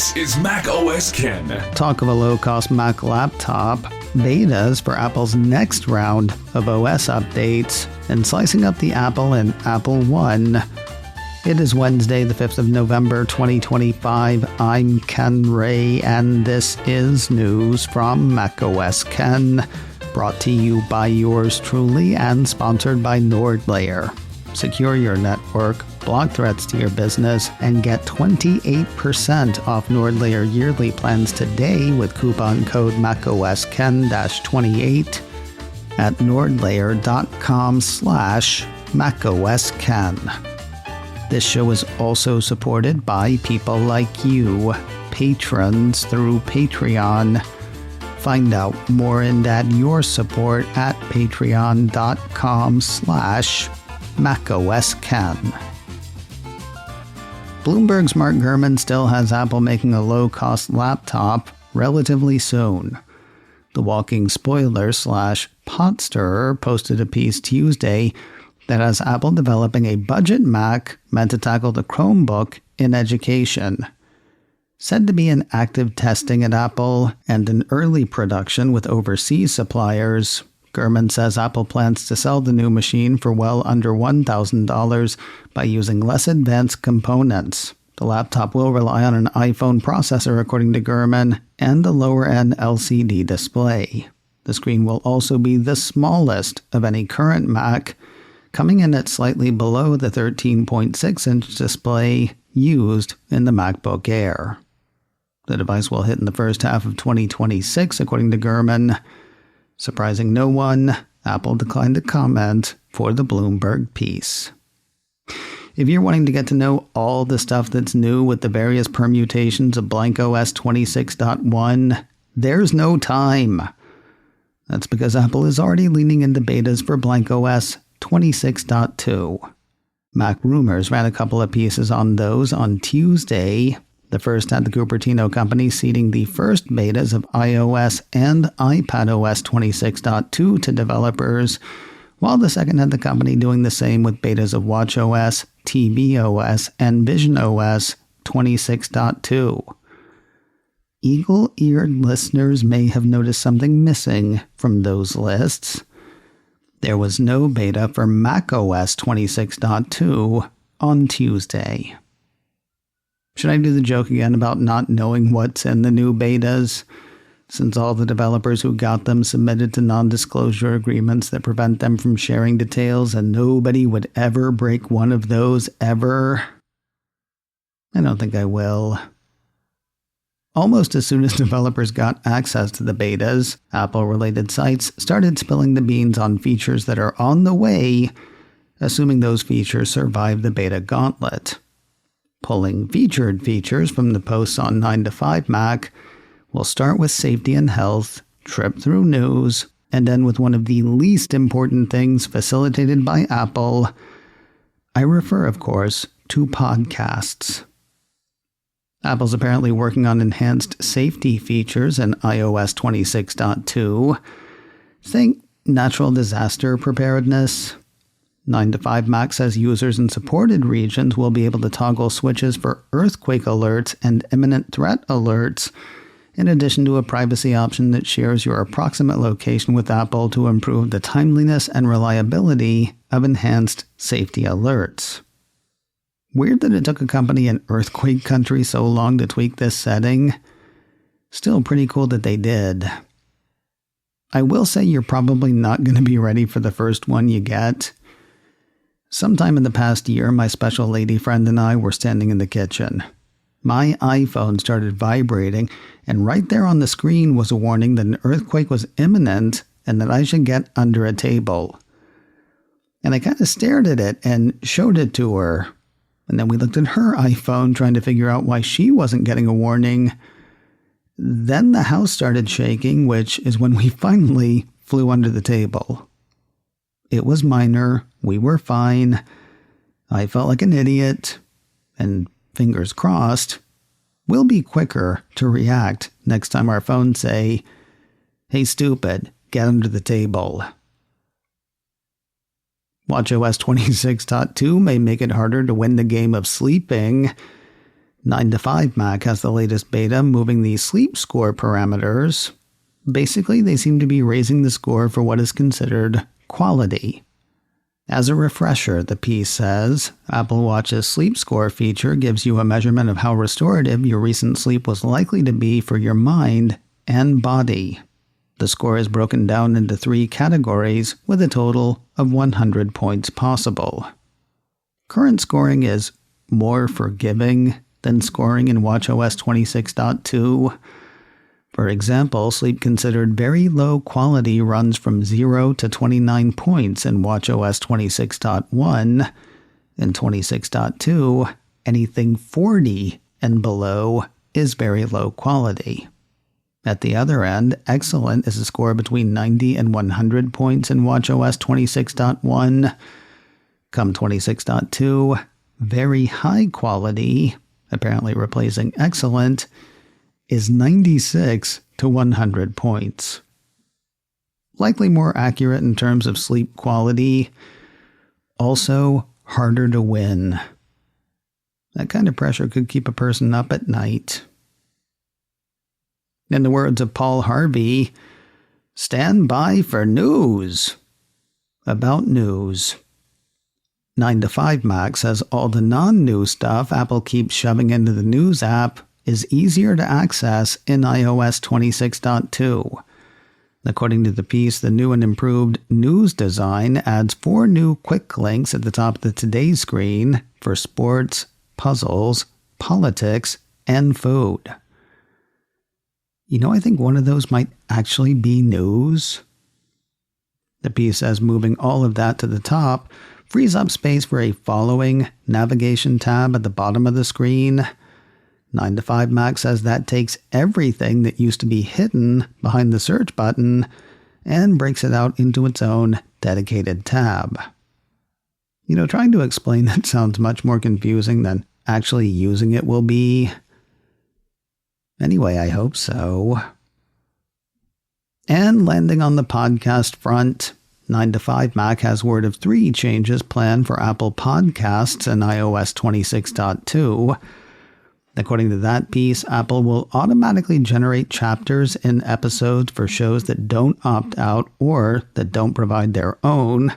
This is macOS Ken. Talk of a low-cost Mac laptop, betas for Apple's next round of OS updates, and slicing up the Apple and Apple One. It is Wednesday, the 5th of November, 2025. I'm Ken Ray, and this is news from macOS Ken, brought to you by yours truly and sponsored by NordLayer. Secure your network, block threats to your business, and get 28% off NordLayer yearly plans today with coupon code macOSKen-28 at nordlayer.com/macOSKen. This show is also supported by people like you, patrons through Patreon. Find out more and add your support at patreon.com/macOSKen. Bloomberg's Mark Gurman still has Apple making a low-cost laptop relatively soon. The walking spoiler/pot stirrer posted a piece Tuesday that has Apple developing a budget Mac meant to tackle the Chromebook in education. Said to be in active testing at Apple and in early production with overseas suppliers, Gurman says Apple plans to sell the new machine for well under $1,000 by using less advanced components. The laptop will rely on an iPhone processor, according to Gurman, and a lower-end LCD display. The screen will also be the smallest of any current Mac, coming in at slightly below the 13.6-inch display used in the MacBook Air. The device will hit in the first half of 2026, according to Gurman. Surprising no one, Apple declined to comment for the Bloomberg piece. If you're wanting to get to know all the stuff that's new with the various permutations of blankOS 26.1, there's no time. That's because Apple is already leaning into betas for blankOS 26.2. Mac Rumors ran a couple of pieces on those on Tuesday. The first had the Cupertino company seeding the first betas of iOS and iPadOS 26.2 to developers, while the second had the company doing the same with betas of watchOS, tvOS, and visionOS 26.2. Eagle-eared listeners may have noticed something missing from those lists. There was no beta for macOS 26.2 on Tuesday. Should I do the joke again about not knowing what's in the new betas, since all the developers who got them submitted to non-disclosure agreements that prevent them from sharing details, and nobody would ever break one of those ever? I don't think I will. Almost as soon as developers got access to the betas, Apple-related sites started spilling the beans on features that are on the way, assuming those features survive the beta gauntlet. Pulling featured features from the posts on 9 to 5 Mac, we'll start with safety and health, trip through news, and end with one of the least important things facilitated by Apple. I refer, of course, to podcasts. Apple's apparently working on enhanced safety features in iOS 26.2. Think natural disaster preparedness. 9 to 5 Mac says users in supported regions will be able to toggle switches for earthquake alerts and imminent threat alerts, in addition to a privacy option that shares your approximate location with Apple to improve the timeliness and reliability of enhanced safety alerts. Weird that it took a company in earthquake country so long to tweak this setting. Still pretty cool that they did. I will say you're probably not going to be ready for the first one you get. Sometime in the past year, my special lady friend and I were standing in the kitchen. My iPhone started vibrating, and right there on the screen was a warning that an earthquake was imminent and that I should get under a table. And I kind of stared at it and showed it to her. And then we looked at her iPhone trying to figure out why she wasn't getting a warning. Then the house started shaking, which is when we finally flew under the table. It was minor. We were fine. I felt like an idiot. And fingers crossed, we'll be quicker to react next time our phones say, "Hey, stupid, get under the table." watchOS 26.2 may make it harder to win the game of sleeping. 9 to 5 Mac has the latest beta moving the sleep score parameters. Basically, they seem to be raising the score for what is considered quality. As a refresher, the piece says, Apple Watch's sleep score feature gives you a measurement of how restorative your recent sleep was likely to be for your mind and body. The score is broken down into 3 categories with a total of 100 points possible. Current scoring is more forgiving than scoring in watchOS 26.2. For example, sleep considered very low quality runs from 0 to 29 points in watchOS 26.1. In 26.2, anything 40 and below is very low quality. At the other end, excellent is a score between 90 and 100 points in watchOS 26.1. Come 26.2, very high quality, apparently replacing excellent, is 96 to 100 points. Likely more accurate in terms of sleep quality, also harder to win. That kind of pressure could keep a person up at night. In the words of Paul Harvey, stand by for news. About news. 9 to 5 Mac says all the non-news stuff Apple keeps shoving into the News app is easier to access in iOS 26.2. According to the piece, the new and improved News design adds 4 new quick links at the top of the Today screen for sports, puzzles, politics, and food. I think one of those might actually be news. The piece says moving all of that to the top frees up space for a following navigation tab at the bottom of the screen. 9 to 5 Mac says that takes everything that used to be hidden behind the search button and breaks it out into its own dedicated tab. Trying to explain that sounds much more confusing than actually using it will be. Anyway, I hope so. And landing on the podcast front, 9 to 5 Mac has word of 3 changes planned for Apple Podcasts in iOS 26.2. According to that piece, Apple will automatically generate chapters in episodes for shows that don't opt out or that don't provide their own.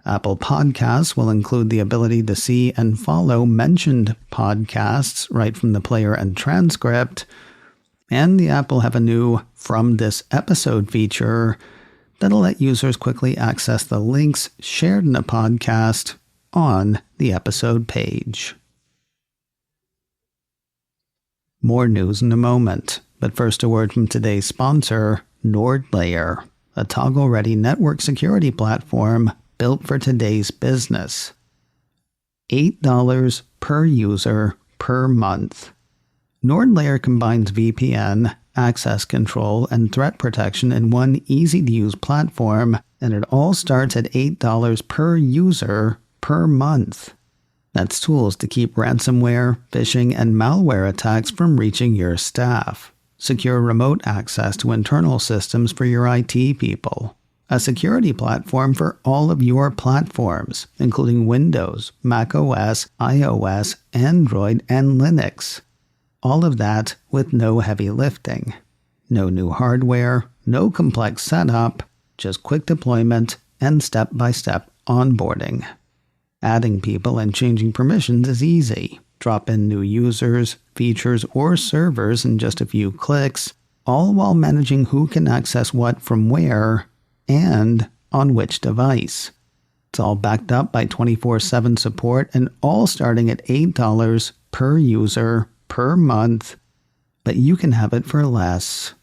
Apple Podcasts will include the ability to see and follow mentioned podcasts right from the player and transcript. And the app will have a new From This Episode feature that'll let users quickly access the links shared in a podcast on the episode page. More news in a moment, but first a word from today's sponsor, NordLayer, a toggle-ready network security platform built for today's business. $8 per user per month. NordLayer combines VPN, access control, and threat protection in one easy-to-use platform, and it all starts at $8 per user per month. That's tools to keep ransomware, phishing, and malware attacks from reaching your staff. Secure remote access to internal systems for your IT people. A security platform for all of your platforms, including Windows, macOS, iOS, Android, and Linux. All of that with no heavy lifting. No new hardware, no complex setup, just quick deployment and step-by-step onboarding. Adding people and changing permissions is easy. Drop in new users, features, or servers in just a few clicks, all while managing who can access what from where and on which device. It's all backed up by 24/7 support and all starting at $8 per user per month, but you can have it for less.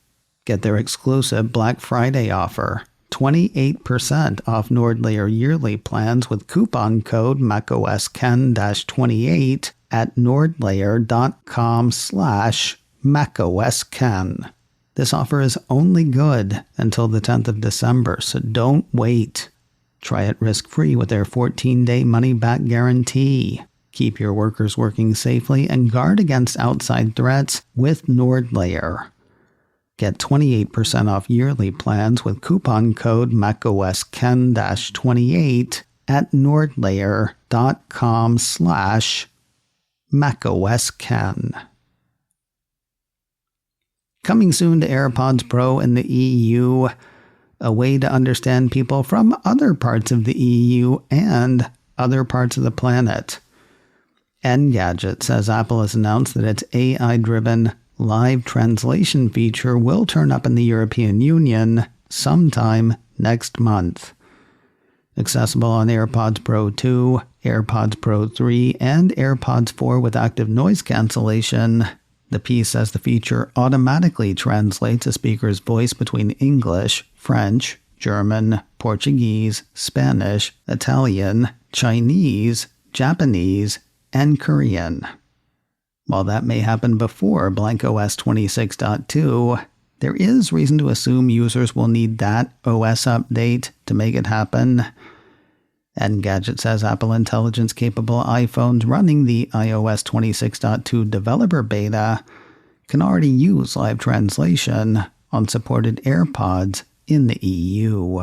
Get their exclusive Black Friday offer. 28% off NordLayer yearly plans with coupon code macOSken-28 at nordlayer.com/macOSken. This offer is only good until the 10th of December, so don't wait. Try it risk-free with their 14-day money-back guarantee. Keep your workers working safely and guard against outside threats with NordLayer. Get 28% off yearly plans with coupon code macOSken-28 at nordlayer.com/ macOS Ken. Coming soon to AirPods Pro in the EU, a way to understand people from other parts of the EU and other parts of the planet. Engadget says Apple has announced that its AI-driven live translation feature will turn up in the European Union sometime next month. Accessible on AirPods Pro 2, AirPods Pro 3, and AirPods 4 with active noise cancellation, the piece says the feature automatically translates a speaker's voice between English, French, German, Portuguese, Spanish, Italian, Chinese, Japanese, and Korean. While that may happen before blankOS 26.2, there is reason to assume users will need that OS update to make it happen. Engadget says Apple Intelligence-capable iPhones running the iOS 26.2 developer beta can already use live translation on supported AirPods in the EU.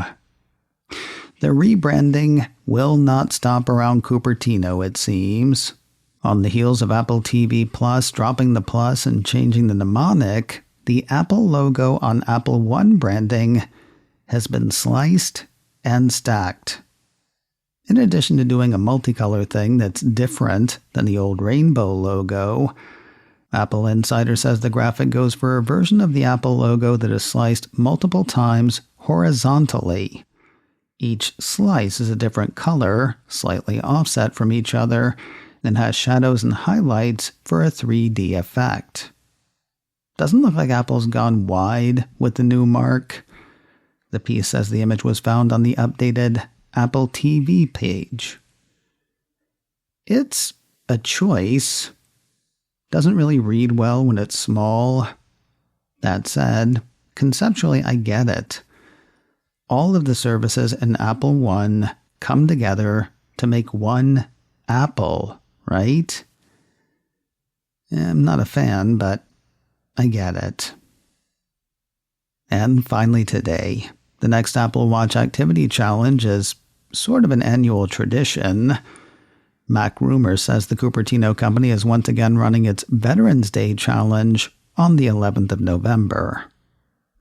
The rebranding will not stop around Cupertino, it seems. On the heels of Apple TV Plus dropping the plus and changing the mnemonic, the Apple logo on Apple One branding has been sliced and stacked. In addition to doing a multicolor thing that's different than the old rainbow logo, Apple Insider says the graphic goes for a version of the Apple logo that is sliced multiple times horizontally. Each slice is a different color, slightly offset from each other, and has shadows and highlights for a 3D effect. Doesn't look like Apple's gone wide with the new mark. The piece says the image was found on the updated Apple TV page. It's a choice. Doesn't really read well when it's small. That said, conceptually I get it. All of the services in Apple One come together to make one Apple, right? I'm not a fan, but I get it. And finally today, the next Apple Watch Activity Challenge is sort of an annual tradition. Mac Rumors says the Cupertino company is once again running its Veterans Day Challenge on the 11th of November.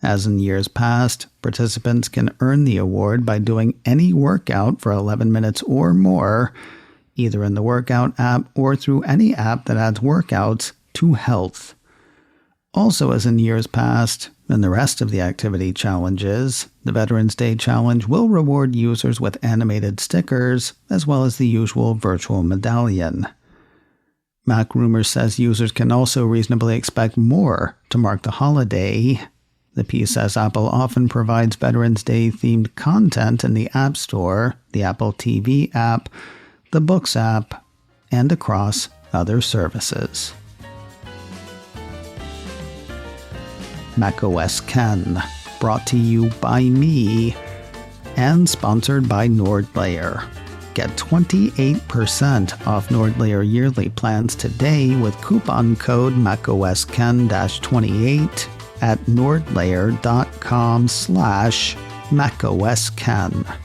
As in years past, participants can earn the award by doing any workout for 11 minutes or more, either in the workout app or through any app that adds workouts to Health. Also, as in years past, and the rest of the activity challenges, the Veterans Day Challenge will reward users with animated stickers, as well as the usual virtual medallion. Mac Rumors says users can also reasonably expect more to mark the holiday. The piece says Apple often provides Veterans Day-themed content in the App Store, the Apple TV app, the Books app, and across other services. macOS Ken, brought to you by me and sponsored by NordLayer. Get 28% off NordLayer yearly plans today with coupon code macOSKen-28 at nordlayer.com/macOSKen.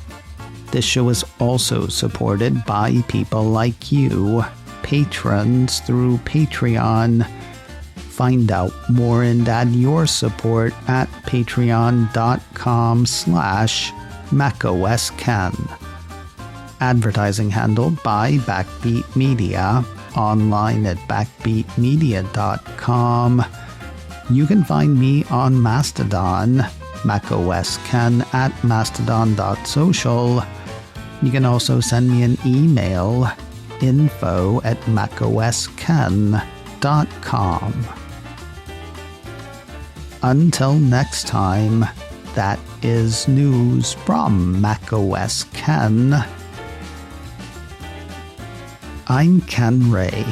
This show is also supported by people like you, patrons through Patreon. Find out more and add your support at patreon.com/macOSKen. Advertising handled by Backbeat Media, online at backbeatmedia.com. You can find me on Mastodon, macOSKen at mastodon.social. You can also send me an email, info@macOSKen.com. Until next time, that is news from macOS Ken. I'm Ken Ray.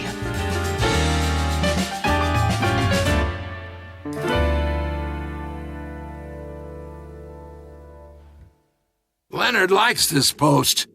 Leonard likes this post.